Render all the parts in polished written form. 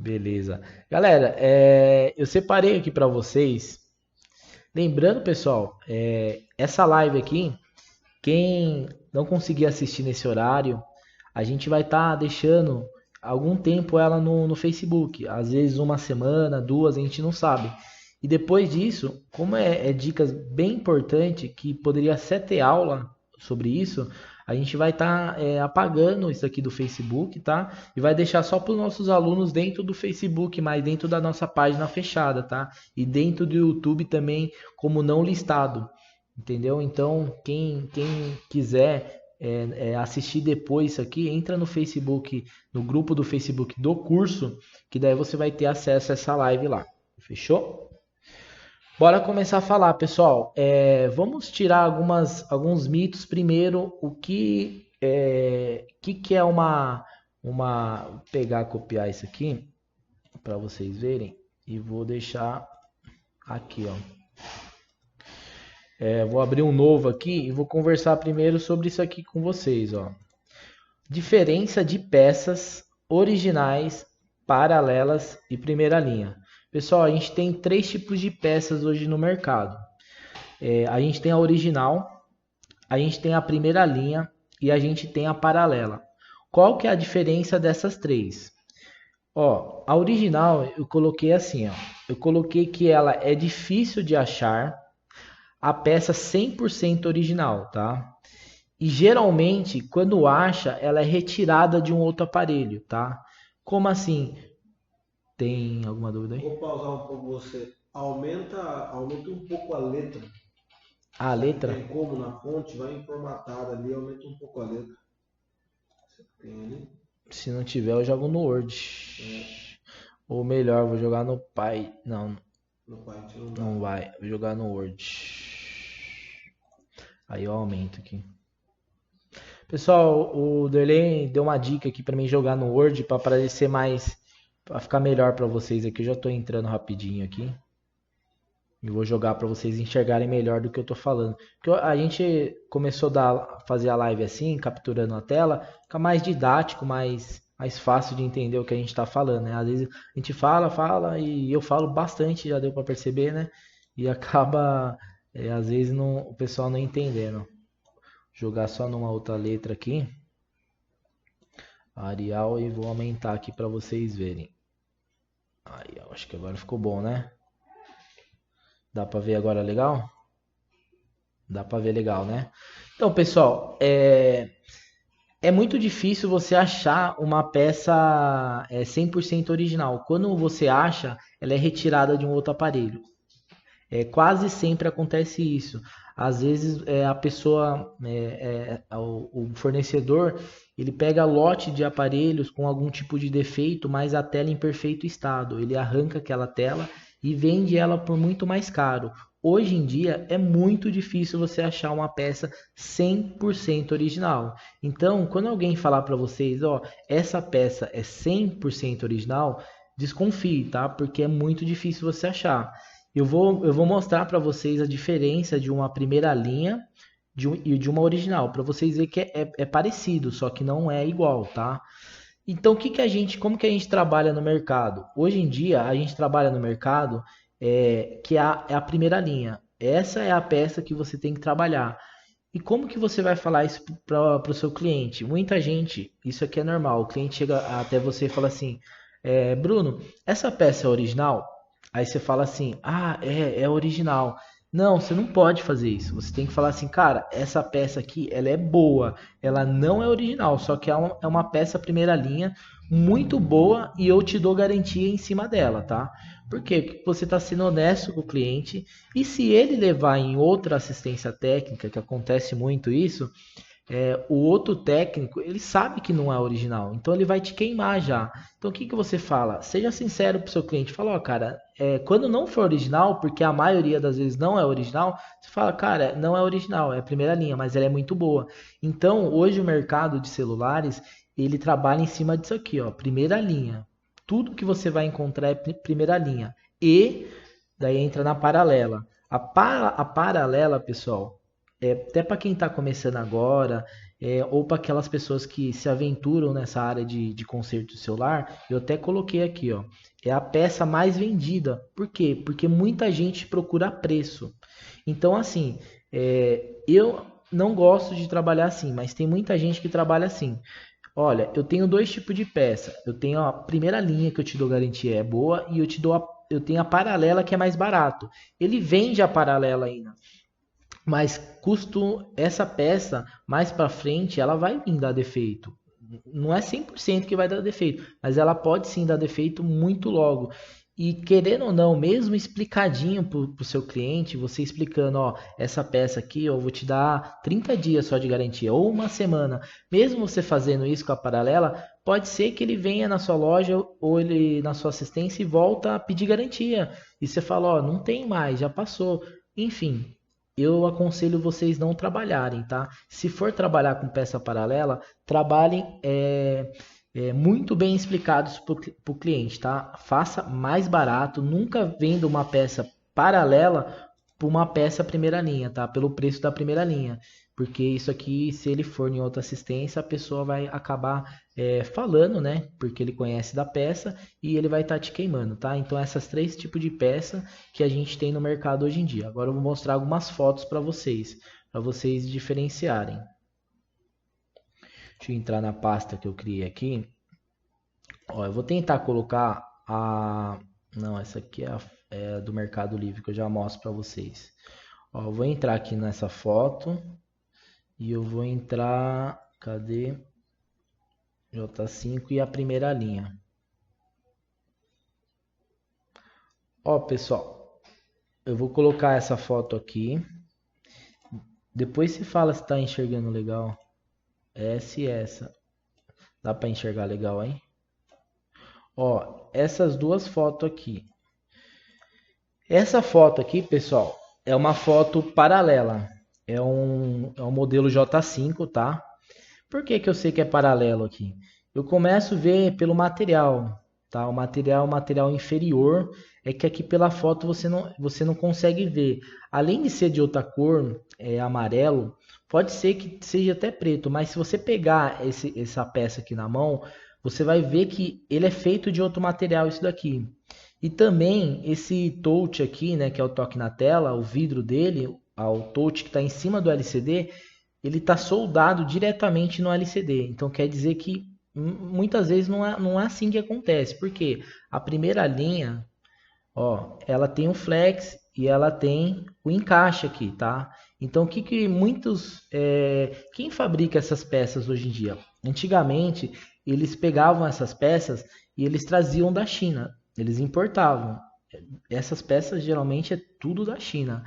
Beleza. Galera, eu separei aqui para vocês. Lembrando, pessoal, essa live aqui, quem não conseguir assistir nesse horário, a gente vai estar deixando algum tempo ela no Facebook. Às vezes uma semana, duas, a gente não sabe. E depois disso, como é dicas bem importantes, que poderia até ter aula sobre isso, a gente vai estar apagando isso aqui do Facebook, tá? E vai deixar só para os nossos alunos dentro do Facebook, mas dentro da nossa página fechada, tá? E dentro do YouTube também como não listado. Entendeu? Então, quem quiser assistir depois isso aqui, entra no Facebook, no grupo do Facebook do curso, que daí você vai ter acesso a essa live lá. Fechou? Bora começar a falar, pessoal. Vamos tirar alguns mitos primeiro. Que é Vou pegar, copiar isso aqui para vocês verem e vou deixar aqui, ó. Vou abrir um novo aqui e vou conversar primeiro sobre isso aqui com vocês, ó. Diferença de peças originais, paralelas e primeira linha. Pessoal, a gente tem três tipos de peças hoje no mercado. A gente tem a original, a gente tem a primeira linha e a gente tem a paralela. Qual que é a diferença dessas três? Ó, a original eu coloquei assim, ó. Eu coloquei que ela é difícil de achar, a peça 100% original, tá? E geralmente, quando acha, ela é retirada de um outro aparelho, tá? Como assim? Tem alguma dúvida aí? Vou pausar um pouco você. Aumenta um pouco a letra. A Será que letra? tem como na fonte? Vai formatada ali, aumenta um pouco a letra. Você tem ali? Se não tiver, eu jogo no Word. É, Ou melhor, vou jogar no Pai. Não, no Paint não dá. não vai. Vou jogar no Word. Aí eu aumento aqui. Pessoal, o Derlei deu uma dica aqui para mim jogar no Word para parecer mais, para ficar melhor para vocês aqui. Eu já estou entrando rapidinho aqui. E vou jogar para vocês enxergarem melhor do que eu tô falando. Porque a gente começou a fazer a live assim, capturando a tela, fica mais didático, mais fácil de entender o que a gente está falando, né? Às vezes a gente fala e eu falo bastante, já deu para perceber, né? E acaba, às vezes, o pessoal não entendendo. Jogar só numa outra letra aqui, Arial, e vou aumentar aqui para vocês verem. Aí, eu acho que agora ficou bom, né? Dá para ver agora legal? Dá para ver legal, né? Então, pessoal, é muito difícil você achar uma peça 100% original. Quando você acha, ela é retirada de um outro aparelho. Quase sempre acontece isso. Às vezes a pessoa, o fornecedor, ele pega lote de aparelhos com algum tipo de defeito, mas a tela em perfeito estado. Ele arranca aquela tela e vende ela por muito mais caro. Hoje em dia é muito difícil você achar uma peça 100% original. Então, quando alguém falar para vocês, ó, essa peça é 100% original, desconfie, tá? Porque é muito difícil você achar. Eu vou mostrar para vocês a diferença de uma primeira linha e de uma original, para vocês verem que é parecido, só que não é igual, tá? Então, como que a gente trabalha no mercado? Hoje em dia, a gente trabalha no mercado que é a primeira linha. Essa é a peça que você tem que trabalhar. E como que você vai falar isso para o seu cliente? Muita gente, isso aqui é normal, o cliente chega até você e fala assim, Bruno, essa peça é original? Aí você fala assim, ah, é original. Não, você não pode fazer isso. Você tem que falar assim, cara, essa peça aqui, ela é boa, ela não é original, só que é uma peça primeira linha muito boa e eu te dou garantia em cima dela, tá? Por quê? Porque você está sendo honesto com o cliente e se ele levar em outra assistência técnica, que acontece muito isso, o outro técnico, ele sabe que não é original, então ele vai te queimar já. Então o que você fala? Seja sincero pro seu cliente, fala, ó, cara, quando não for original, porque a maioria das vezes não é original, você fala, cara, não é original, é a primeira linha, mas ela é muito boa. Então hoje o mercado de celulares, ele trabalha em cima disso aqui, ó, primeira linha. Tudo que você vai encontrar é primeira linha. E daí entra na paralela. A paralela, pessoal, até para quem está começando agora, ou para aquelas pessoas que se aventuram nessa área de conserto de celular, eu até coloquei aqui, ó, é a peça mais vendida. Por quê? Porque muita gente procura preço. Então, assim, eu não gosto de trabalhar assim, mas tem muita gente que trabalha assim. Olha, eu tenho dois tipos de peça. Eu tenho a primeira linha que eu te dou garantia é boa e eu tenho a paralela que é mais barato. Ele vende a paralela ainda, mas custo essa peça mais para frente ela vai vir dar defeito. Não é 100% que vai dar defeito, mas ela pode sim dar defeito muito logo. E querendo ou não, mesmo explicadinho para o seu cliente, você explicando, ó, essa peça aqui eu vou te dar 30 dias só de garantia, ou uma semana. Mesmo você fazendo isso com a paralela, pode ser que ele venha na sua loja ou ele na sua assistência e volta a pedir garantia. E você fala, ó, não tem mais, já passou. Enfim, eu aconselho vocês não trabalharem, tá? Se for trabalhar com peça paralela, trabalhem muito bem explicados para o cliente, tá? Faça mais barato, nunca venda uma peça paralela por uma peça primeira linha, tá? Pelo preço da primeira linha. Porque isso aqui, se ele for em outra assistência, a pessoa vai acabar falando, né? Porque ele conhece da peça e ele vai estar te queimando, tá? Então, essas três tipos de peça que a gente tem no mercado hoje em dia. Agora eu vou mostrar algumas fotos para vocês diferenciarem. Deixa eu entrar na pasta que eu criei aqui. Ó, eu vou tentar colocar a... Não, essa aqui é do Mercado Livre que eu já mostro para vocês. Ó, eu vou entrar aqui nessa foto e eu vou entrar... Cadê? J5 e a primeira linha. Ó, pessoal, eu vou colocar essa foto aqui. Depois se fala se tá enxergando legal. Essa. Dá para enxergar legal, hein? Ó, essas duas fotos aqui. Essa foto aqui, pessoal, é uma foto paralela. É um modelo J5, tá? Por que que eu sei que é paralelo aqui? Eu começo a ver pelo material, tá? O material é um material inferior. É que aqui pela foto você não consegue ver. Além de ser de outra cor, amarelo, pode ser que seja até preto. Mas se você pegar essa peça aqui na mão, você vai ver que ele é feito de outro material, isso daqui. E também esse touch aqui, né, que é o toque na tela, o vidro dele, o touch que está em cima do LCD, ele está soldado diretamente no LCD. Então quer dizer que muitas vezes não é assim que acontece. Porque a primeira linha, ó, ela tem o flex e ela tem o encaixe aqui, tá? Então que muitos... quem fabrica essas peças hoje em dia? Antigamente, eles pegavam essas peças e eles traziam da China. Eles importavam. Essas peças geralmente é tudo da China.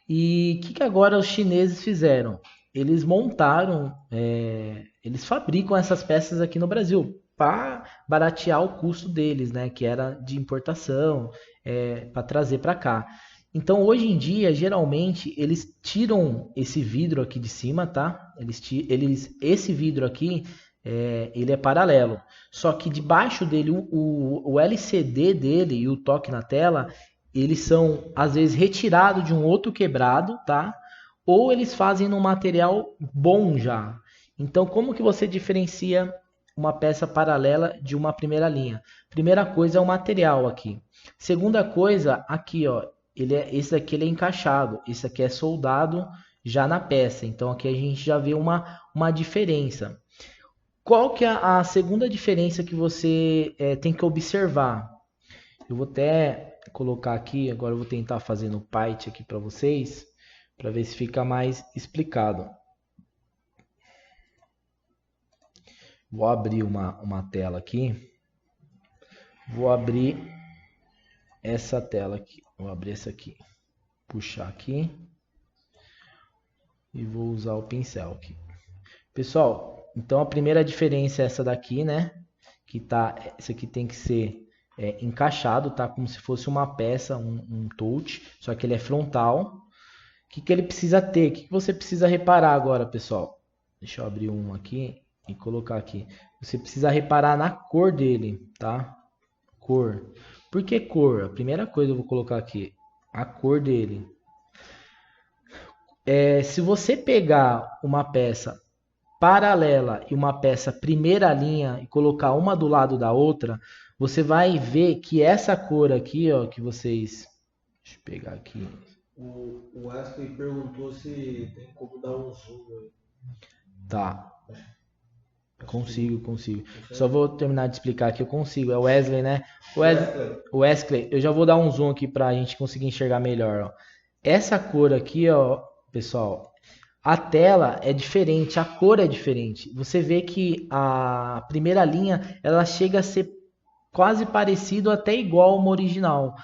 E o que agora os chineses fizeram? Eles montaram, eles fabricam essas peças aqui no Brasil para baratear o custo deles, né? Que era de importação, para trazer para cá. Então hoje em dia, geralmente, eles tiram esse vidro aqui de cima, tá? Esse vidro aqui, ele é paralelo. Só que debaixo dele, o LCD dele e o toque na tela, eles são às vezes retirados de um outro quebrado, tá? Ou eles fazem num material bom já. Então, como que você diferencia uma peça paralela de uma primeira linha? Primeira coisa é o material aqui. Segunda coisa, aqui, ó, esse aqui ele é encaixado, esse aqui é soldado já na peça. Então, aqui a gente já vê uma diferença. Qual que é a segunda diferença que você tem que observar? Eu vou até colocar aqui, agora eu vou tentar fazer no Python aqui para vocês, para ver se fica mais explicado. Vou abrir uma tela aqui. Vou abrir essa tela aqui. Vou abrir essa aqui. Puxar aqui. E vou usar o pincel aqui. Pessoal, então a primeira diferença é essa daqui, né? Que tá, esse aqui tem que ser encaixado, tá? Como se fosse uma peça, um touch. Só que ele é frontal. O que ele precisa ter? O que você precisa reparar agora, pessoal? Deixa eu abrir um aqui e colocar aqui. Você precisa reparar na cor dele, tá? Cor. Por que cor? A primeira coisa eu vou colocar aqui. A cor dele. Se você pegar uma peça paralela e uma peça primeira linha e colocar uma do lado da outra, você vai ver que essa cor aqui, ó, que vocês... Deixa eu pegar aqui. O Wesley perguntou se tem como dar um zoom aí. Tá. Consigo. Só vou terminar de explicar aqui, eu consigo. É o Wesley, né? Wesley, eu já vou dar um zoom aqui pra gente conseguir enxergar melhor, ó. Essa cor aqui, ó, pessoal, a tela é diferente, a cor é diferente. Você vê que a primeira linha, ela chega a ser quase parecido, até igual a uma original.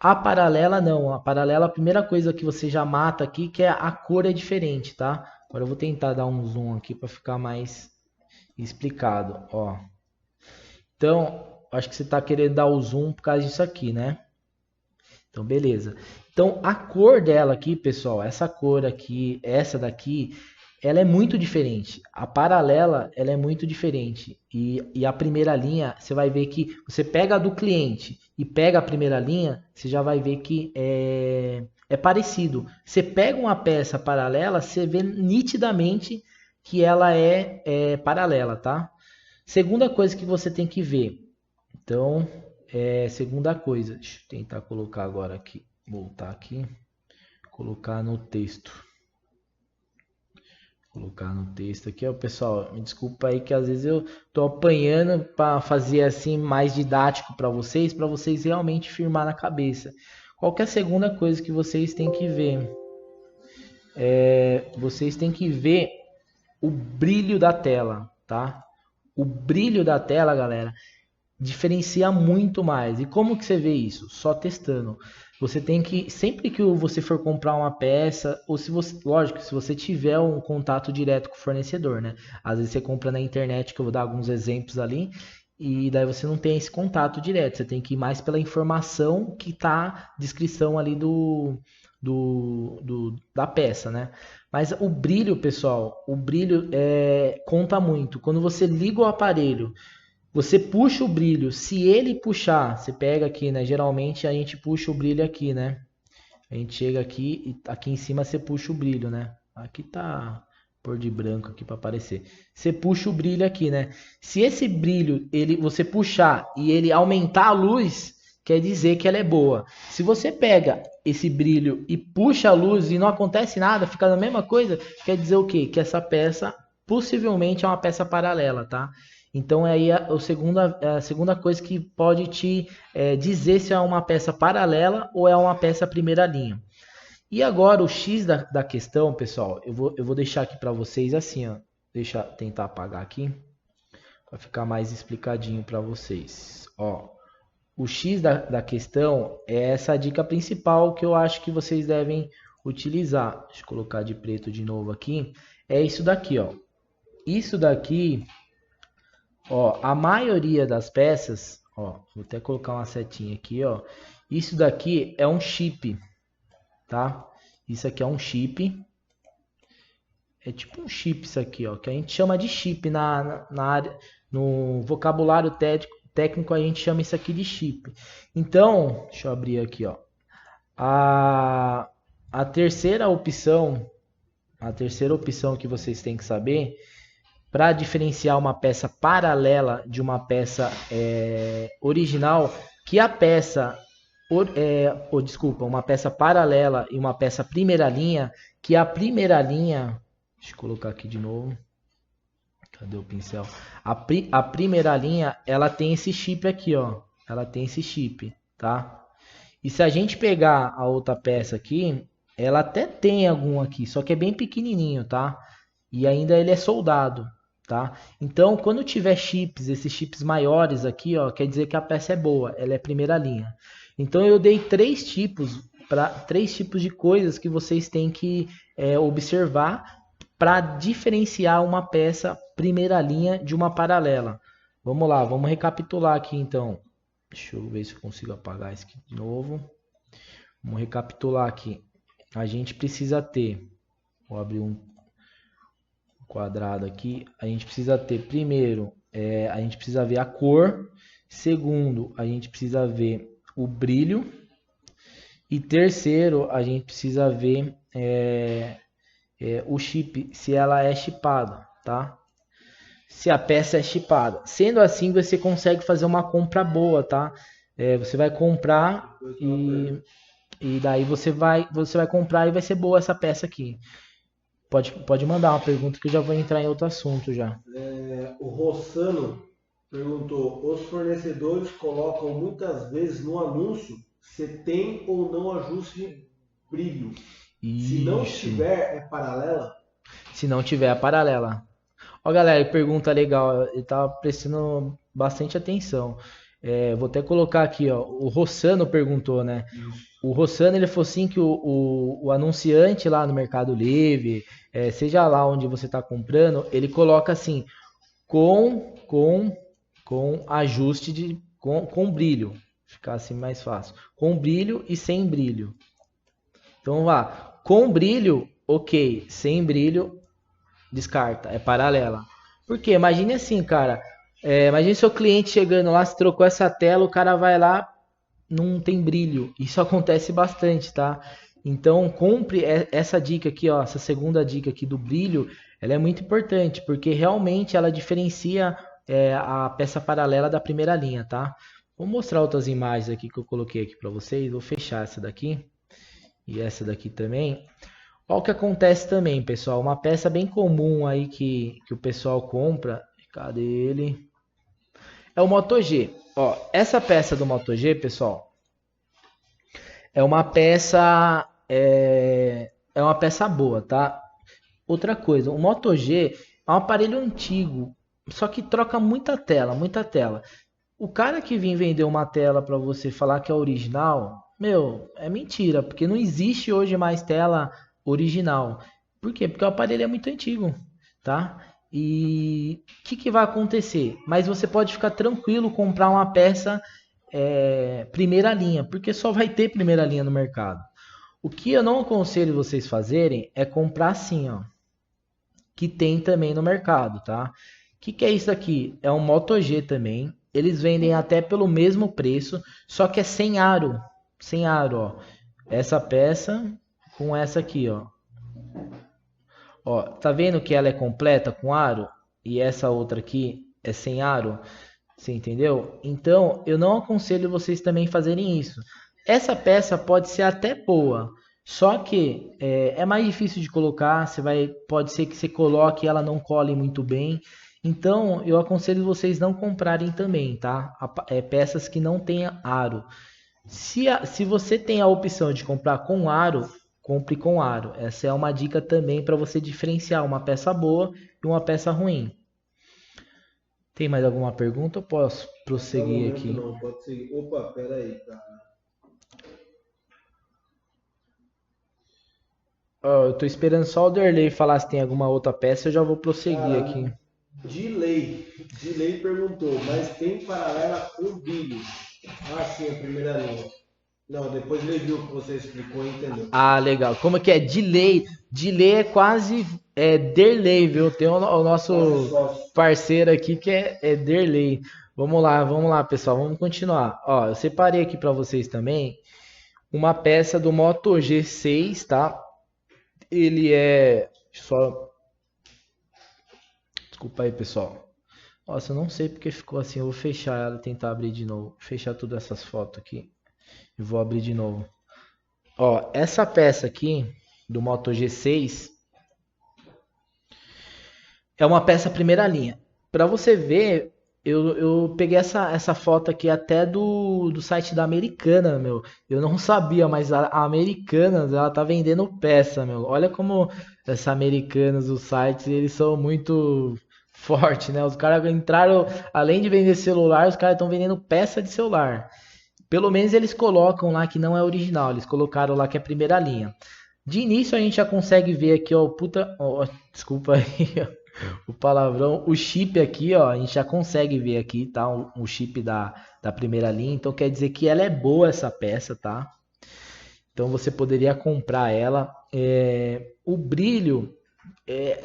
A paralela não, a paralela, a primeira coisa que você já mata aqui, que é a cor é diferente, tá? Agora eu vou tentar dar um zoom aqui para ficar mais explicado, ó. Então, acho que você está querendo dar o zoom por causa disso aqui, né? Então, beleza. Então, a cor dela aqui, pessoal, essa cor aqui, essa daqui, ela é muito diferente. A paralela, ela é muito diferente. E a primeira linha, você vai ver que você pega a do cliente e pega a primeira linha, você já vai ver que é parecido. Você pega uma peça paralela, você vê nitidamente que ela é paralela, tá? Segunda coisa que você tem que ver. Então, segunda coisa, deixa eu tentar colocar agora aqui, voltar aqui, colocar no texto. Colocar no texto aqui, ó, pessoal, me desculpa aí que às vezes eu tô apanhando para fazer assim mais didático para vocês realmente firmar na cabeça. Qualquer segunda coisa que vocês têm que ver, vocês têm que ver o brilho da tela, tá? O brilho da tela, galera, diferencia muito mais. E como que você vê isso? Só testando. Você tem que, sempre que você for comprar uma peça, ou se você, lógico, se você tiver um contato direto com o fornecedor, né? Às vezes você compra na internet, que eu vou dar alguns exemplos ali, e daí você não tem esse contato direto. Você tem que ir mais pela informação que tá na descrição ali da peça, né? Mas o brilho, pessoal, o brilho conta muito. Quando você liga o aparelho, você puxa o brilho. Se ele puxar, você pega aqui, né? Geralmente a gente puxa o brilho aqui, né? A gente chega aqui e aqui em cima você puxa o brilho, né? Aqui tá cor de branco aqui para aparecer. Você puxa o brilho aqui, né? Se esse brilho você puxar e ele aumentar a luz, quer dizer que ela é boa. Se você pega esse brilho e puxa a luz e não acontece nada, fica na mesma coisa, quer dizer o quê? Que essa peça possivelmente é uma peça paralela, tá? Então aí a segunda coisa que pode te dizer se é uma peça paralela ou é uma peça primeira linha. E agora o X da questão, pessoal, eu vou deixar aqui para vocês assim, ó. Deixa eu tentar apagar aqui para ficar mais explicadinho para vocês. Ó, o X da questão é essa dica principal que eu acho que vocês devem utilizar. Deixa eu colocar de preto de novo aqui. É isso daqui, ó. Isso daqui, ó, a maioria das peças, ó, vou até colocar uma setinha aqui, ó. Isso daqui é um chip, tá? Isso aqui é um chip. É tipo um chip isso aqui, ó, que a gente chama de chip na área, no vocabulário técnico a gente chama isso aqui de chip. Então, deixa eu abrir aqui, ó. A terceira opção que vocês têm que saber para diferenciar uma peça paralela de uma peça original, que a peça uma peça paralela e uma peça primeira linha, que a primeira linha, deixa eu colocar aqui de novo, cadê o pincel? A primeira linha, ela tem esse chip aqui, ó, ela tem esse chip, tá? E se a gente pegar a outra peça aqui, ela até tem algum aqui, só que é bem pequenininho, tá? E ainda ele é soldado, tá? Então, quando tiver chips, esses chips maiores aqui, ó, quer dizer que a peça é boa, ela é primeira linha. Então, eu dei três tipos de coisas que vocês têm que observar para diferenciar uma peça primeira linha de uma paralela. Vamos lá, vamos recapitular aqui então. Deixa eu ver se eu consigo apagar isso aqui de novo. Vamos recapitular aqui. A gente precisa ter, vou abrir um quadrado aqui. A gente precisa ter, primeiro, a gente precisa ver a cor. Segundo, a gente precisa ver o brilho. E terceiro, a gente precisa ver o chip, se ela é chipada, tá? se a peça é chipada. Sendo assim, você consegue fazer uma compra boa, tá? Você vai comprar e daí você vai comprar e vai ser boa essa peça aqui. Pode mandar uma pergunta que eu já vou entrar em outro assunto já. O Rossano perguntou: os fornecedores colocam muitas vezes no anúncio se tem ou não ajuste de brilho. Se não Isso. tiver, é paralela? Se não tiver a paralela. Ó, galera, pergunta legal. Ele tá prestando bastante atenção. Vou até colocar aqui, ó. O Rossano perguntou, né? O Rossano, ele falou assim que o anunciante lá no Mercado Livre, seja lá onde você está comprando, ele coloca assim, com ajuste com brilho. Ficar assim mais fácil. Com brilho e sem brilho. Então vamos lá. Com brilho, ok. Sem brilho, descarta. É paralela. Por quê? Imagine assim, cara. Imagine seu cliente chegando lá, se trocou essa tela, o cara vai lá, não tem brilho. Isso acontece bastante, tá? Então, compre essa dica aqui, ó, essa segunda dica aqui do brilho, ela é muito importante, porque realmente ela diferencia a peça paralela da primeira linha, tá? Vou mostrar outras imagens aqui que eu coloquei aqui para vocês. Vou fechar essa daqui e essa daqui também. Olha o que acontece também, pessoal. Uma peça bem comum aí que o pessoal compra. Cadê ele? É o Moto G. Ó, essa peça do Moto G, pessoal, é uma peça uma peça boa, tá? Outra coisa, o Moto G é um aparelho antigo, só que troca muita tela, muita tela. O cara que vem vender uma tela para você falar que é original, meu, é mentira, porque não existe hoje mais tela original. Por quê? Porque o aparelho é muito antigo, tá? E o que vai acontecer? Mas você pode ficar tranquilo comprar uma peça primeira linha, porque só vai ter primeira linha no mercado. O que eu não aconselho vocês fazerem é comprar assim, ó, que tem também no mercado, tá? O que é isso aqui? É um Moto G também. Eles vendem até pelo mesmo preço, só que é sem aro. Sem aro, ó. Essa peça com essa aqui, ó. Ó, tá vendo que ela é completa com aro? E essa outra aqui é sem aro? Você entendeu? Então, eu não aconselho vocês também fazerem isso. Essa peça pode ser até boa, só que é mais difícil de colocar. Pode ser que você coloque e ela não cole muito bem. Então, eu aconselho vocês não comprarem também, tá? Peças que não tenham aro. Se você tem a opção de comprar com aro, compre com aro. Essa é uma dica também para você diferenciar uma peça boa e uma peça ruim. Tem mais alguma pergunta ou posso prosseguir aqui? Não, pode seguir. Opa, pera aí, cara. Eu tô esperando só o Derley falar se tem alguma outra peça, eu já vou prosseguir aqui. Dilei perguntou, mas tem paralela com brilho? Ah, sim, a primeira linha. Não, depois ele viu o que você explicou e entendeu. Ah, legal. Como que é? Delay. Delay é quase Derley, viu? Tem o nosso parceiro aqui que é Derley. Vamos lá, pessoal. Vamos continuar. Ó, eu separei aqui para vocês também uma peça do Moto G6, tá? Ele é só. Desculpa aí, pessoal. Nossa, eu não sei porque ficou assim. Eu vou fechar ela e tentar abrir de novo. Fechar todas essas fotos aqui. E vou abrir de novo. Ó, essa peça aqui do Moto G6 é uma peça primeira linha. Para você ver, eu peguei essa foto aqui até do site da Americana, meu. Eu não sabia, mas a Americanas, ela tá vendendo peça, meu. Olha como essa Americanas, os sites, eles são muito fortes, né? Os caras entraram, além de vender celular, os caras estão vendendo peça de celular. Pelo menos eles colocam lá que não é original, eles colocaram lá que é primeira linha. De início a gente já consegue ver aqui, ó, desculpa aí, o palavrão, o chip aqui, ó, a gente já consegue ver aqui, tá, o chip da primeira linha, então quer dizer que ela é boa essa peça, tá? Então você poderia comprar ela. O brilho,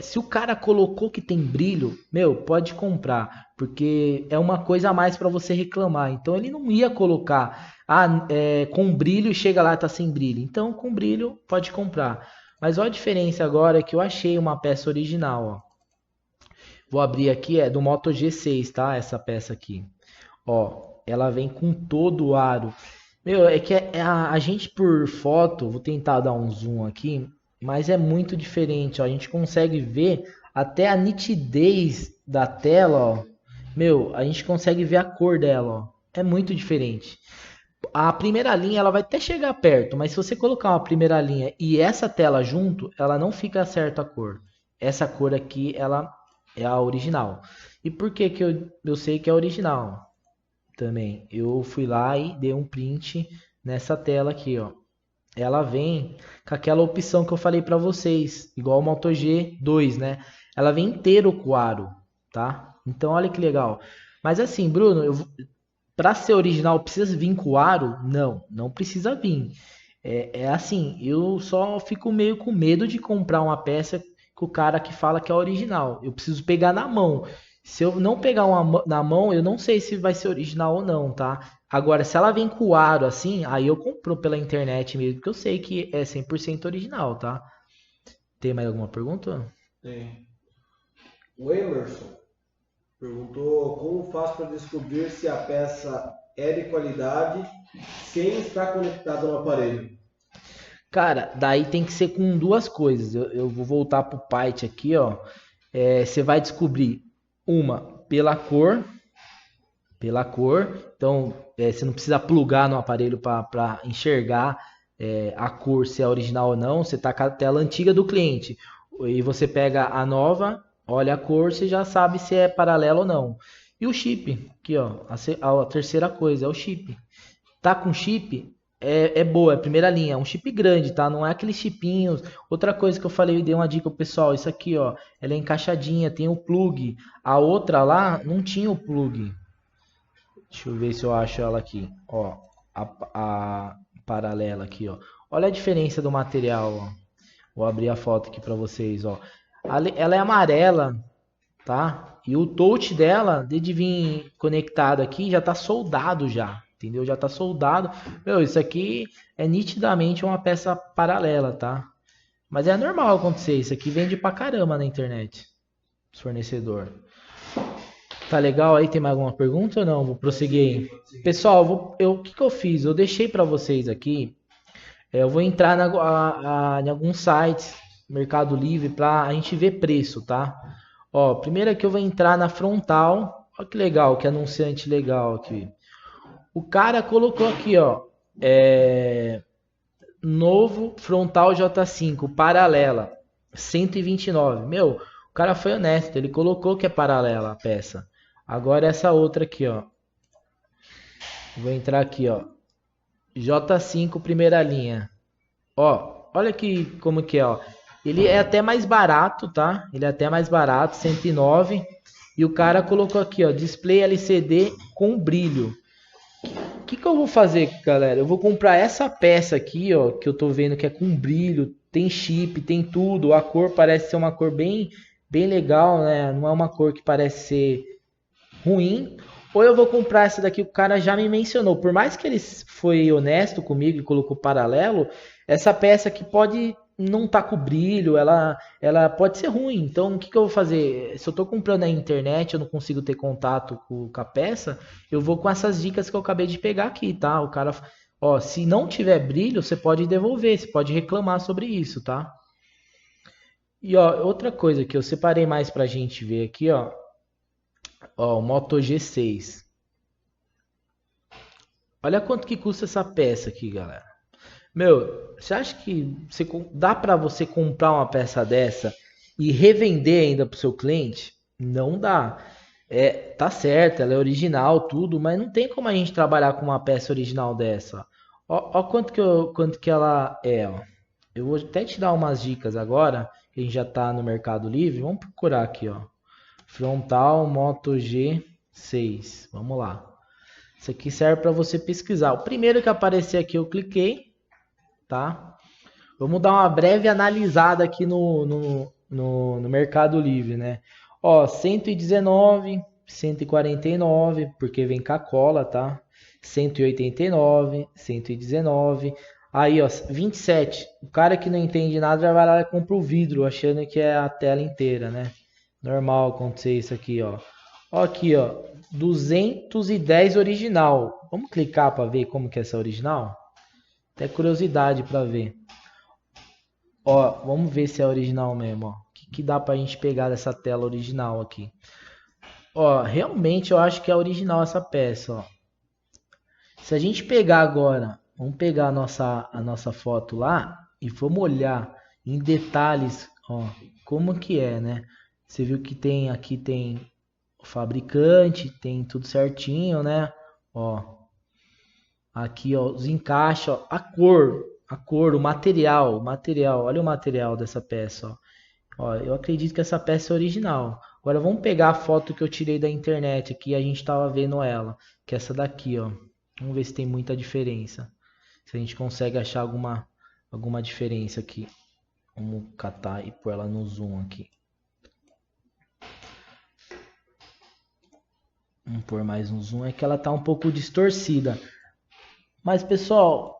se o cara colocou que tem brilho, meu, pode comprar, porque é uma coisa a mais para você reclamar. Então ele não ia colocar, com brilho e chega lá e tá sem brilho. Então com brilho pode comprar. Mas olha a diferença agora que eu achei uma peça original, ó. Vou abrir aqui, é do Moto G6, tá? Essa peça aqui. Ó, ela vem com todo o aro. Meu, é que a gente por foto, vou tentar dar um zoom aqui, mas é muito diferente, ó. A gente consegue ver até a nitidez da tela, ó. Meu, a gente consegue ver a cor dela, ó. É muito diferente. A primeira linha ela vai até chegar perto, mas se você colocar uma primeira linha e essa tela junto, ela não fica certa a cor. Essa cor aqui, ela é a original. E por que que eu sei que é original? Também, eu fui lá e dei um print nessa tela aqui, ó. Ela vem com aquela opção que eu falei para vocês, igual o Moto G2, né? Ela vem inteiro com o aro, tá? Então olha que legal. Mas assim, Bruno, para ser original precisa vir com o aro? Não, não precisa vir. É assim, eu só fico meio com medo de comprar uma peça com o cara que fala que é original. Eu preciso pegar na mão. Se eu não pegar na mão, eu não sei se vai ser original ou não, tá? Agora, se ela vem com o aro assim, aí eu compro pela internet mesmo, porque eu sei que é 100% original, tá? Tem mais alguma pergunta? Tem. O Emerson perguntou como faz para descobrir se a peça é de qualidade sem estar conectada no aparelho. Cara, daí tem que ser com duas coisas. Eu vou voltar pro Python aqui, ó. Você vai descobrir uma pela cor. Então, você não precisa plugar no aparelho para enxergar a cor, se é original ou não. Você está com a tela antiga do cliente e você pega a nova, olha a cor, você já sabe se é paralelo ou não. E o chip, aqui ó, a terceira coisa é o chip. Tá com chip, é boa, é primeira linha, é um chip grande, tá? Não é aqueles chipinhos. Outra coisa que eu falei, dei uma dica pro pessoal, isso aqui, ó, ela é encaixadinha, tem o plug. A outra lá não tinha o plug. Deixa eu ver se eu acho ela aqui, ó, a paralela aqui, ó. Olha a diferença do material, ó. Vou abrir a foto aqui para vocês, ó. Ela é amarela, tá? E o touch dela, de vir conectado aqui, já tá soldado já. Entendeu? Já tá soldado. Meu, isso aqui é nitidamente uma peça paralela, tá? Mas é normal acontecer. Isso aqui vende pra caramba na internet. Fornecedor. Tá legal aí? Tem mais alguma pergunta ou não? Vou prosseguir aí. Pessoal, o que eu fiz? Eu deixei pra vocês aqui. Eu vou entrar em alguns sites, Mercado Livre, pra a gente ver preço, tá? Ó, primeiro aqui eu vou entrar na Frontal. Olha que legal, que anunciante legal aqui. O cara colocou aqui, ó, novo Frontal J5, paralela, 129. Meu, o cara foi honesto, ele colocou que é paralela a peça. Agora essa outra aqui, ó. Vou entrar aqui, ó. J5 primeira linha. Ó, olha aqui como que é, ó. Ele é até mais barato, tá? Ele é até mais barato, 109. E o cara colocou aqui, ó, display LCD com brilho. O que eu vou fazer, galera? Eu vou comprar essa peça aqui, ó, que eu tô vendo que é com brilho, tem chip, tem tudo. A cor parece ser uma cor bem legal, né? Não é uma cor que parece ser ruim. Ou eu vou comprar essa daqui que o cara já me mencionou. Por mais que ele foi honesto comigo e colocou paralelo, essa peça aqui pode não tá com brilho, ela pode ser ruim. Então, o que eu vou fazer? Se eu tô comprando na internet, eu não consigo ter contato com a peça, eu vou com essas dicas que eu acabei de pegar aqui, tá? O cara, ó, se não tiver brilho, você pode devolver, você pode reclamar sobre isso, tá? E ó, outra coisa que eu separei mais pra gente ver aqui, ó. Ó, o Moto G6. Olha quanto que custa essa peça aqui, galera. Meu, você acha que dá para você comprar uma peça dessa e revender ainda para o seu cliente? Não dá. Tá certo, ela é original, tudo, mas não tem como a gente trabalhar com uma peça original dessa. Ó quanto que ela é, ó. Eu vou até te dar umas dicas agora, que a gente já está no Mercado Livre. Vamos procurar aqui, ó. Frontal Moto G6. Vamos lá. Isso aqui serve para você pesquisar. O primeiro que aparecer aqui eu cliquei, tá? Vamos dar uma breve analisada aqui no Mercado Livre, né? Ó, 119, 149, porque vem com a cola, tá? 189, 119. Aí, ó, 27. O cara que não entende nada já vai lá e compra o vidro, achando que é a tela inteira, né? Normal acontecer isso aqui, ó. Ó aqui, ó. 210 original. Vamos clicar para ver como que é essa original? Até curiosidade para ver. Ó, vamos ver se é original mesmo, ó. O que dá pra gente pegar dessa tela original aqui? Ó, realmente eu acho que é original essa peça, ó. Se a gente pegar agora, vamos pegar a nossa foto lá e vamos olhar em detalhes, ó, como que é, né? Você viu que tem aqui tem o fabricante, tem tudo certinho, né? Ó, aqui, ó, os encaixes, ó, a cor, o material, olha o material dessa peça, ó. Ó, eu acredito que essa peça é original. Agora vamos pegar a foto que eu tirei da internet aqui, a gente estava vendo ela, que é essa daqui, ó. Vamos ver se tem muita diferença. Se a gente consegue achar alguma diferença aqui. Vamos catar e pôr ela no zoom aqui. Vamos pôr mais um zoom, é que ela tá um pouco distorcida. Mas pessoal,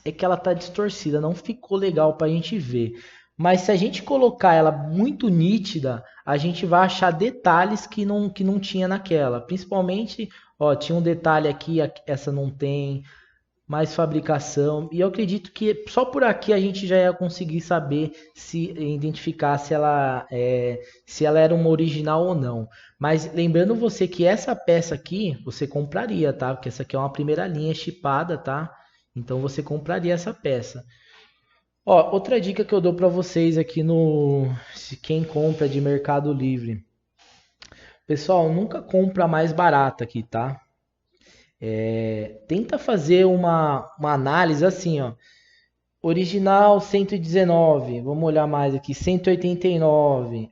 é que ela tá distorcida, não ficou legal pra gente ver. Mas se a gente colocar ela muito nítida, a gente vai achar detalhes que não tinha naquela. Principalmente, ó, tinha um detalhe aqui, essa não tem, mais fabricação. E eu acredito que só por aqui a gente já ia conseguir saber se identificar se ela era uma original ou não. Mas lembrando você que essa peça aqui você compraria, tá? Porque essa aqui é uma primeira linha chipada, tá? Então você compraria essa peça. Ó, outra dica que eu dou para vocês aqui se quem compra de Mercado Livre. Pessoal, nunca compra mais barata aqui, tá? Tenta fazer uma análise assim, ó. Original 119, vamos olhar mais aqui, 189,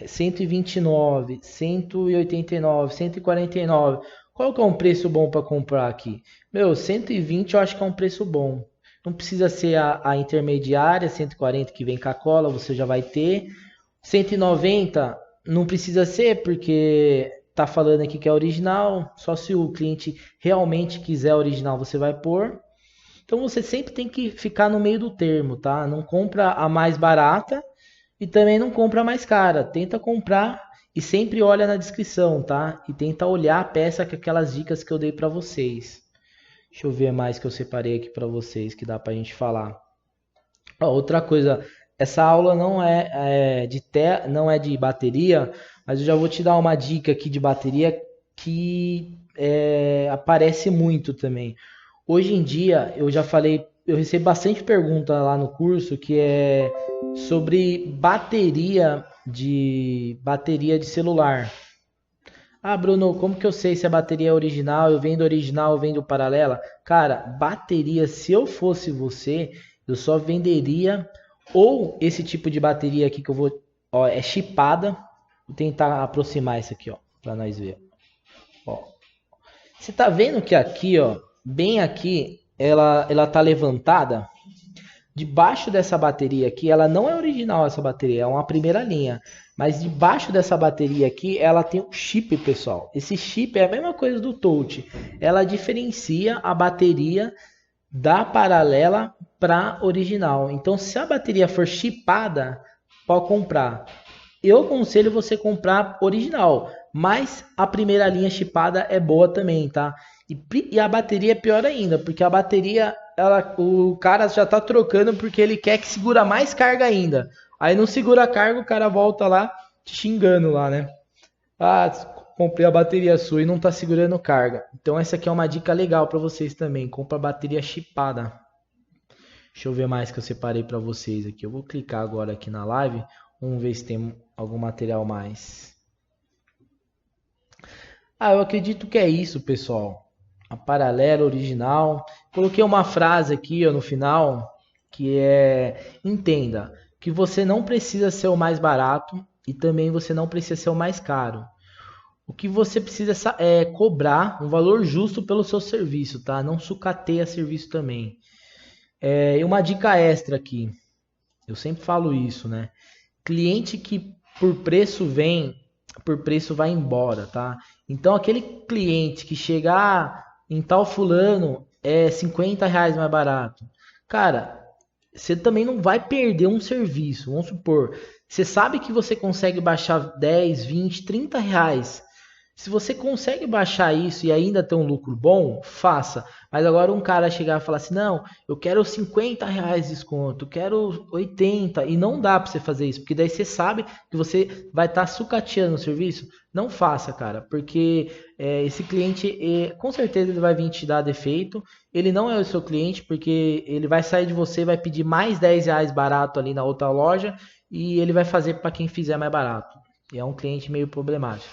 129, 189, 149. Qual que é um preço bom para comprar aqui? Meu, 120 eu acho que é um preço bom. Não precisa ser a intermediária, 140 que vem com a cola, você já vai ter. 190 não precisa ser, porque tá falando aqui que é original. Só se o cliente realmente quiser original, você vai pôr. Então você sempre tem que ficar no meio do termo, tá? Não compra a mais barata e também não compra a mais cara. Tenta comprar e sempre olha na descrição, tá? E tenta olhar a peça com aquelas dicas que eu dei para vocês. Deixa eu ver mais que eu separei aqui para vocês que dá pra gente falar. Ó, outra coisa, essa aula não é de bateria, mas eu já vou te dar uma dica aqui de bateria que aparece muito também. Hoje em dia, eu já falei, eu recebo bastante pergunta lá no curso que é sobre bateria de celular. Ah, Bruno, como que eu sei se a bateria é original? Eu vendo paralela? Cara, bateria, se eu fosse você, eu só venderia ou esse tipo de bateria aqui que eu vou, ó, é chipada. Vou tentar aproximar isso aqui, ó, para nós ver. Ó. Você tá vendo que aqui, ó, bem aqui, ela tá levantada? Debaixo dessa bateria aqui, ela não é original essa bateria, é uma primeira linha. Mas debaixo dessa bateria aqui, ela tem um chip, pessoal. Esse chip é a mesma coisa do touch. Ela diferencia a bateria da paralela para original. Então, se a bateria for chipada, pode comprar. Eu aconselho você comprar original, mas a primeira linha chipada é boa também, tá? E a bateria é pior ainda, porque a bateria, o cara já tá trocando porque ele quer que segura mais carga ainda. Aí não segura a carga, o cara volta lá te xingando lá, né? Ah, comprei a bateria sua e não tá segurando carga. Então essa aqui é uma dica legal para vocês também. Compra a bateria chipada. Deixa eu ver mais que eu separei para vocês aqui. Eu vou clicar agora aqui na live. Vamos ver se tem algum material mais. Ah, eu acredito que é isso, pessoal. A paralela original. Coloquei uma frase aqui ó, no final que entenda que você não precisa ser o mais barato e também você não precisa ser o mais caro. O que você precisa é cobrar um valor justo pelo seu serviço, tá? Não sucateia serviço também. E uma dica extra aqui. Eu sempre falo isso, né? Cliente que por preço vem, por preço vai embora, tá? Então aquele cliente que chegar em tal fulano é R$ 50 mais barato. Cara, você também não vai perder um serviço. Vamos supor, você sabe que você consegue baixar 10, 20, 30 reais. Se você consegue baixar isso e ainda ter um lucro bom, faça. Mas agora um cara chegar e falar assim, não, eu quero 50 reais de desconto, eu quero 80, e não dá para você fazer isso, porque daí você sabe que você vai estar sucateando o serviço. Não faça, cara, porque esse cliente, com certeza ele vai vir te dar defeito, ele não é o seu cliente, porque ele vai sair de você, vai pedir mais 10 reais barato ali na outra loja, e ele vai fazer para quem fizer mais barato. E é um cliente meio problemático.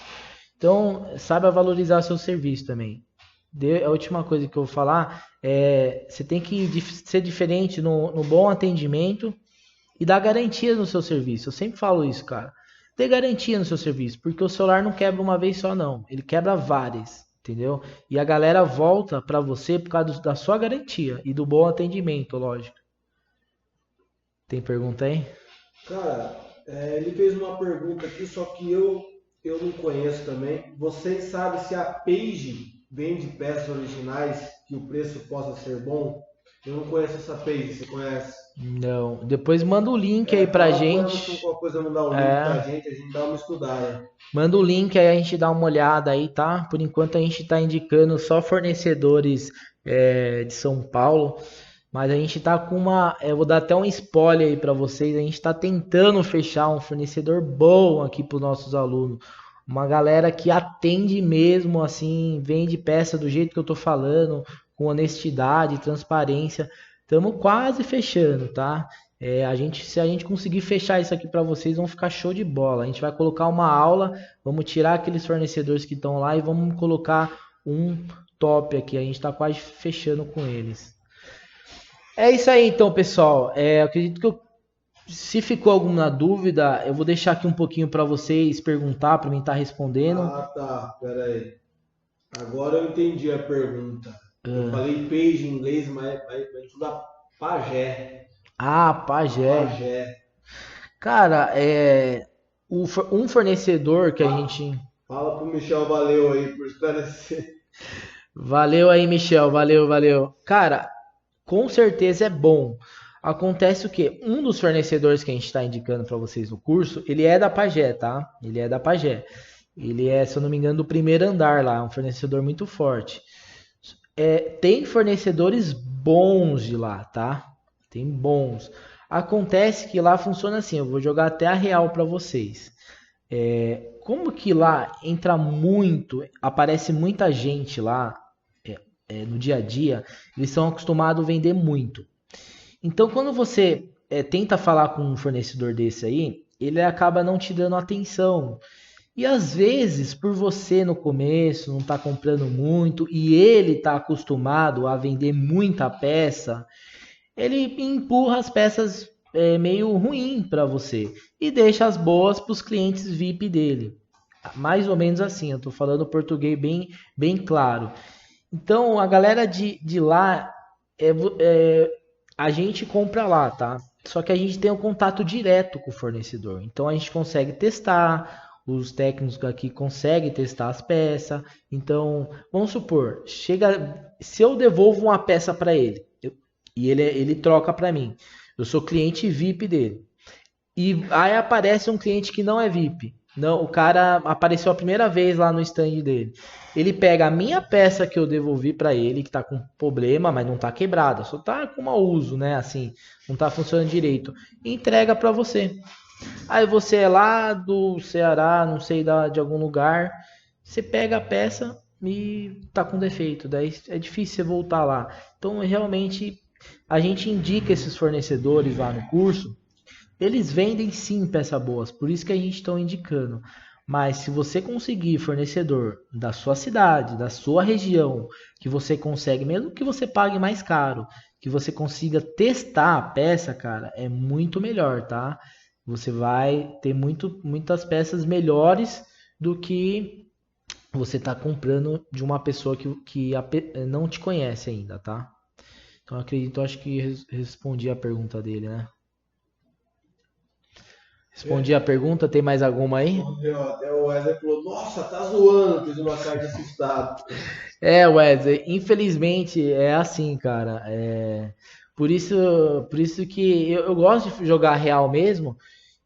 Então, saiba valorizar seu serviço também. A última coisa que eu vou falar é você tem que ser diferente no bom atendimento e dar garantia no seu serviço. Eu sempre falo isso, cara. Dê garantia no seu serviço, porque o celular não quebra uma vez só, não. Ele quebra várias, entendeu? E a galera volta para você por causa da sua garantia e do bom atendimento, lógico. Tem pergunta aí? Cara, ele fez uma pergunta aqui, só que eu não conheço também. Vocês sabem se a Page vende peças originais que o preço possa ser bom? Eu não conheço essa Page, você conhece? Não. Depois manda o link aí pra gente. Qualquer coisa mandar o link pra gente, a gente dá uma estudada. Manda o link aí, a gente dá uma olhada aí, tá? Por enquanto a gente tá indicando só fornecedores de São Paulo. Mas a gente tá com eu vou dar até um spoiler aí pra vocês. A gente tá tentando fechar um fornecedor bom aqui pros nossos alunos. Uma galera que atende mesmo, assim, vende peça do jeito que eu tô falando, com honestidade, transparência. Estamos quase fechando, tá? Se a gente conseguir fechar isso aqui para vocês, vão ficar show de bola. A gente vai colocar uma aula, vamos tirar aqueles fornecedores que estão lá e vamos colocar um top aqui. A gente está quase fechando com eles. É isso aí então, pessoal. Eu acredito que se ficou alguma dúvida, eu vou deixar aqui um pouquinho para vocês perguntar, para mim estar respondendo. Ah, tá. Pera aí. Agora eu entendi a pergunta. Eu falei page em inglês, mas vai estudar pajé. Ah, pajé. Cara, um fornecedor que a gente... Fala pro Michel, valeu aí por esclarecer. Valeu aí, Michel, valeu. Cara, com certeza é bom. Acontece o quê? Um dos fornecedores que a gente está indicando para vocês no curso, ele é da Pajé, tá? Ele é da Pajé. Ele é, se eu não me engano, do primeiro andar lá, um fornecedor muito forte. Tem fornecedores bons de lá, tá? Tem bons. Acontece que lá funciona assim, eu vou jogar até a real para vocês. Como que lá entra muito, aparece muita gente lá no dia a dia, eles são acostumados a vender muito. Então, quando você tenta falar com um fornecedor desse aí, ele acaba não te dando atenção. E às vezes, por você no começo não estar comprando muito e ele está acostumado a vender muita peça, ele empurra as peças meio ruim para você e deixa as boas para os clientes VIP dele. Mais ou menos assim, eu estou falando português bem claro. Então, a galera de lá, a gente compra lá, tá? Só que a gente tem um contato direto com o fornecedor. Então, a gente consegue testar, os técnicos aqui conseguem testar as peças. Então, vamos supor, se eu devolvo uma peça para ele, e ele troca para mim, eu sou cliente VIP dele. E aí aparece um cliente que não é VIP. Não, o cara apareceu a primeira vez lá no stand dele. Ele pega a minha peça que eu devolvi para ele, que tá com problema, mas não tá quebrada, só tá com mau uso, né? Assim, não tá funcionando direito. E entrega para você. Aí você é lá do Ceará, não sei de algum lugar, você pega a peça e tá com defeito. Daí é difícil você voltar lá. Então, realmente, a gente indica esses fornecedores lá no curso. Eles vendem sim peças boas, por isso que a gente está indicando. Mas se você conseguir fornecedor da sua cidade, da sua região, que você consegue, mesmo que você pague mais caro, que você consiga testar a peça, cara, é muito melhor, tá? Você vai ter muitas peças melhores do que você tá comprando de uma pessoa que não te conhece ainda, tá? Então acho que respondi a pergunta dele, né? Respondi a pergunta, tem mais alguma aí? Até o Wesley falou, nossa, tá zoando, fez uma cara de assustado. Wesley, infelizmente é assim, cara. Por isso que eu gosto de jogar real mesmo.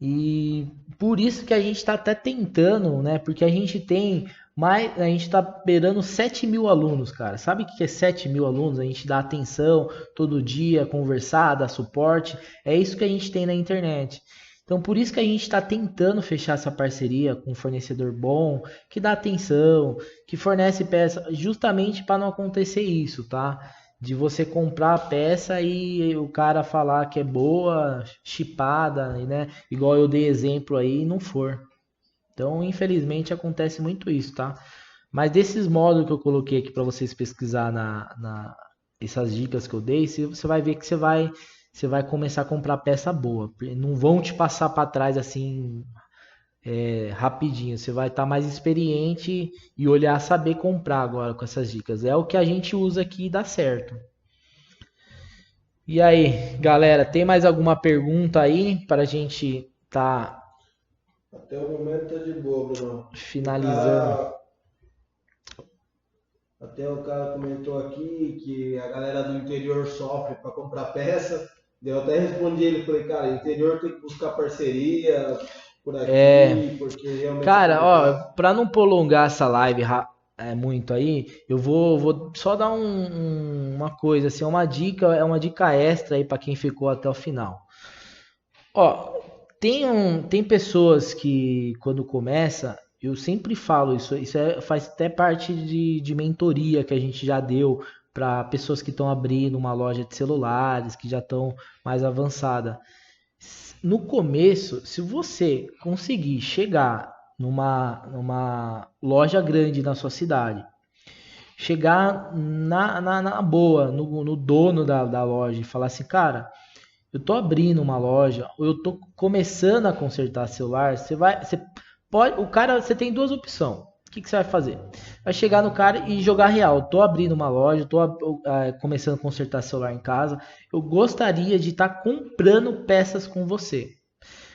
E por isso que a gente está até tentando, né? Porque a gente tem mais, a gente está beirando 7.000 alunos, cara. Sabe o que é 7.000 alunos? A gente dá atenção todo dia, conversar, dar suporte. É isso que a gente tem na internet. Então, por isso que a gente está tentando fechar essa parceria com um fornecedor bom, que dá atenção, que fornece peça, justamente para não acontecer isso, tá? De você comprar a peça e o cara falar que é boa, chipada, né? Igual eu dei exemplo aí, e não for. Então, infelizmente, acontece muito isso, tá? Mas desses módulos que eu coloquei aqui para vocês pesquisar essas dicas que eu dei, você vai ver que você vai começar a comprar peça boa. Não vão te passar para trás assim rapidinho. Você vai estar mais experiente e olhar, saber comprar agora com essas dicas. É o que a gente usa aqui e dá certo. E aí, galera, tem mais alguma pergunta aí para a gente tá Até o momento tá de boa, Bruno. finalizando? Até o cara comentou aqui que a galera do interior sofre para comprar peça. Eu até respondi ele, falei, cara, interior tem que buscar parceria por aqui, porque realmente é Cara, ó, complicado. para não prolongar essa live muito aí, eu vou só dar uma coisa, assim, uma dica, é uma dica extra aí para quem ficou até o final. Ó, tem pessoas que quando começa, eu sempre falo isso faz até parte de mentoria que a gente já deu para pessoas que estão abrindo uma loja de celulares, que já estão mais avançada. No começo, se você conseguir chegar numa loja grande na sua cidade, chegar na boa, no dono da loja e falar assim, cara, eu tô abrindo uma loja, ou eu tô começando a consertar celular, você pode, o cara, você tem duas opções. O que você vai fazer? Vai chegar no cara e jogar real. Eu tô abrindo uma loja, tô começando a consertar celular em casa. Eu gostaria de estar comprando peças com você.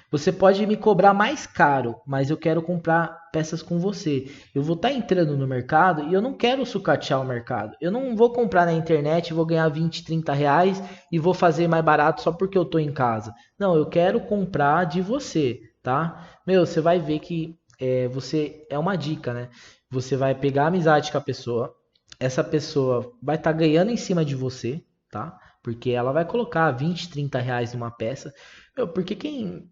Você pode me cobrar mais caro, mas eu quero comprar peças com você. Eu vou estar entrando no mercado e eu não quero sucatear o mercado. Eu não vou comprar na internet, vou ganhar 20, 30 reais e vou fazer mais barato só porque eu estou em casa. Não, eu quero comprar de você, tá? Meu, você vai ver que você é uma dica, né? Você vai pegar amizade com a pessoa, essa pessoa vai estar ganhando em cima de você, tá? Porque ela vai colocar 20, 30 reais numa peça. Meu, porque quem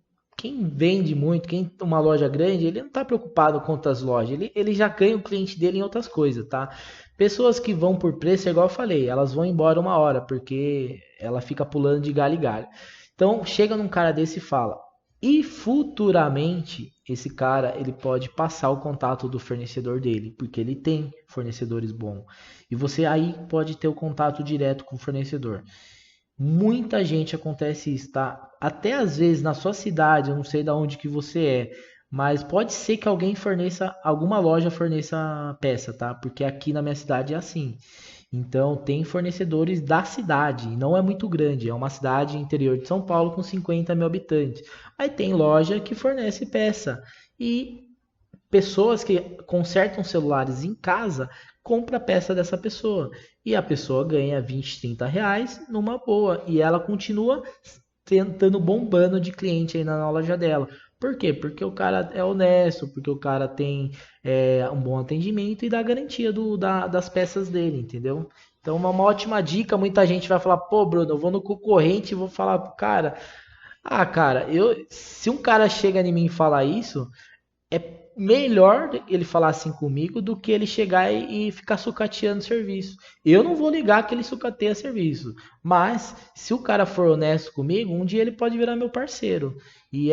vende muito, quem tem uma loja grande, ele não está preocupado com outras lojas, ele já ganha o cliente dele em outras coisas, tá? Pessoas que vão por preço, igual eu falei, elas vão embora uma hora, porque ela fica pulando de galho em galho. Então, chega num cara desse e fala, e futuramente, esse cara, ele pode passar o contato do fornecedor dele, porque ele tem fornecedores bons. E você aí pode ter o contato direto com o fornecedor. Muita gente acontece isso, tá? Até às vezes na sua cidade, eu não sei de onde que você é, mas pode ser que alguém forneça, alguma loja forneça peça, tá? Porque aqui na minha cidade é assim. Então tem fornecedores da cidade, não é muito grande, é uma cidade interior de São Paulo com 50 mil habitantes. Aí tem loja que fornece peça. E pessoas que consertam celulares em casa compra a peça dessa pessoa e a pessoa ganha 20, 30 reais numa boa e ela continua tentando bombando de cliente aí na loja dela. Por quê? Porque o cara é honesto, porque o cara tem um bom atendimento e dá garantia das peças dele, entendeu? Então, uma ótima dica. Muita gente vai falar, pô, Bruno, eu vou no concorrente e vou falar pro cara, cara, se um cara chega em mim e falar isso, é melhor ele falar assim comigo do que ele chegar e ficar sucateando serviço. Eu não vou ligar que ele sucateia serviço, mas se o cara for honesto comigo, um dia ele pode virar meu parceiro. E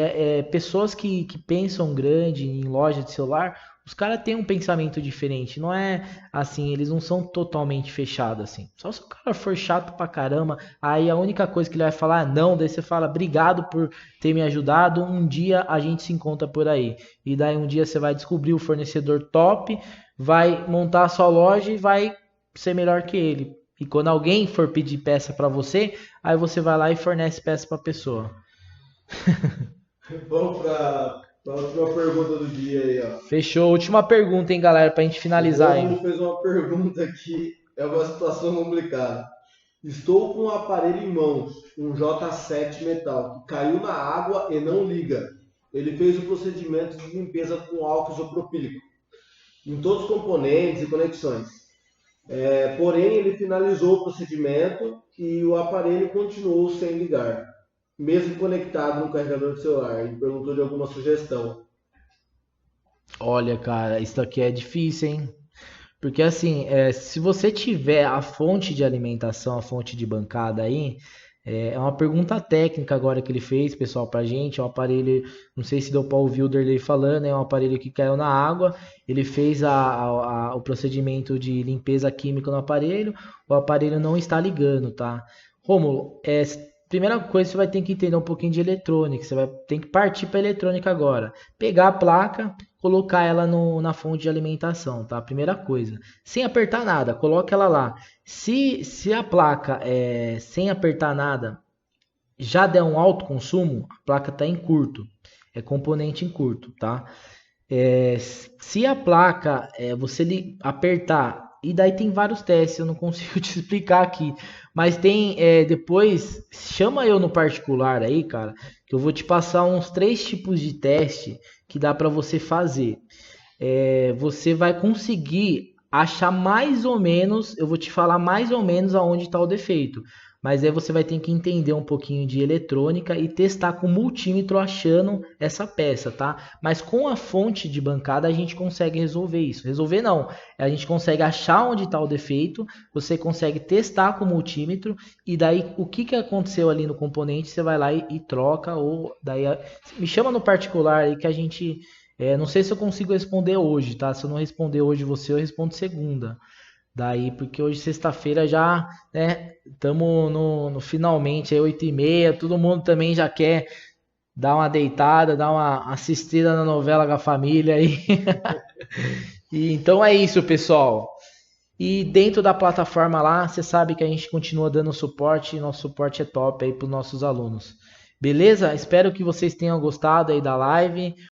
pessoas que pensam grande em loja de celular, os caras têm um pensamento diferente. Não é assim, eles não são totalmente fechados assim. Só se o cara for chato pra caramba, aí a única coisa que ele vai falar é não, daí você fala obrigado por ter me ajudado, um dia a gente se encontra por aí. E daí um dia você vai descobrir o fornecedor top, vai montar a sua loja e vai ser melhor que ele. E quando alguém for pedir peça para você, aí você vai lá e fornece peça para a pessoa. Vamos para a última pergunta do dia aí, ó. Fechou. Última pergunta, hein, galera, pra gente O finalizar aí. Rômulo fez uma pergunta aqui, é uma situação complicada. Estou com o aparelho em mãos, um J7 metal, que caiu na água e não liga. Ele fez o procedimento de limpeza com álcool isopropílico em todos os componentes e conexões. Porém, ele finalizou o procedimento e o aparelho continuou sem ligar, mesmo conectado no carregador do celular. Ele perguntou de alguma sugestão. Olha, cara, isso aqui é difícil, hein? Porque assim, se você tiver a fonte de alimentação, a fonte de bancada aí, é uma pergunta técnica agora que ele fez, pessoal, pra gente. É um aparelho, não sei se deu para ouvir o Derlei falando, é um aparelho que caiu na água. Ele fez o procedimento de limpeza química no aparelho, o aparelho não está ligando, tá? Rômulo, primeira coisa você vai ter que entender um pouquinho de eletrônica, você vai ter que partir para eletrônica agora. Pegar a placa, colocar ela na fonte de alimentação, tá? Primeira coisa. Sem apertar nada, coloca ela lá. Se a placa, sem apertar nada, já der um alto consumo, a placa está em curto. É componente em curto, tá? Se a placa você apertar, e daí tem vários testes, eu não consigo te explicar aqui, mas tem depois, chama eu no particular aí, cara, que eu vou te passar uns 3 tipos de teste que dá para você fazer. Você vai conseguir achar mais ou menos, eu vou te falar mais ou menos aonde está o defeito. Mas aí você vai ter que entender um pouquinho de eletrônica e testar com o multímetro achando essa peça, tá? Mas com a fonte de bancada a gente consegue resolver isso. Resolver não, a gente consegue achar onde está o defeito, você consegue testar com o multímetro e daí o que aconteceu ali no componente você vai lá e troca ou daí me chama no particular aí que a gente não sei se eu consigo responder hoje, tá? Se eu não responder hoje você, eu respondo segunda. Daí, porque hoje sexta-feira já, né, estamos no finalmente, é 8h30, todo mundo também já quer dar uma deitada, dar uma assistida na novela com a família aí. E, então é isso, pessoal. E dentro da plataforma lá, você sabe que a gente continua dando suporte, e nosso suporte é top aí para os nossos alunos. Beleza? Espero que vocês tenham gostado aí da live.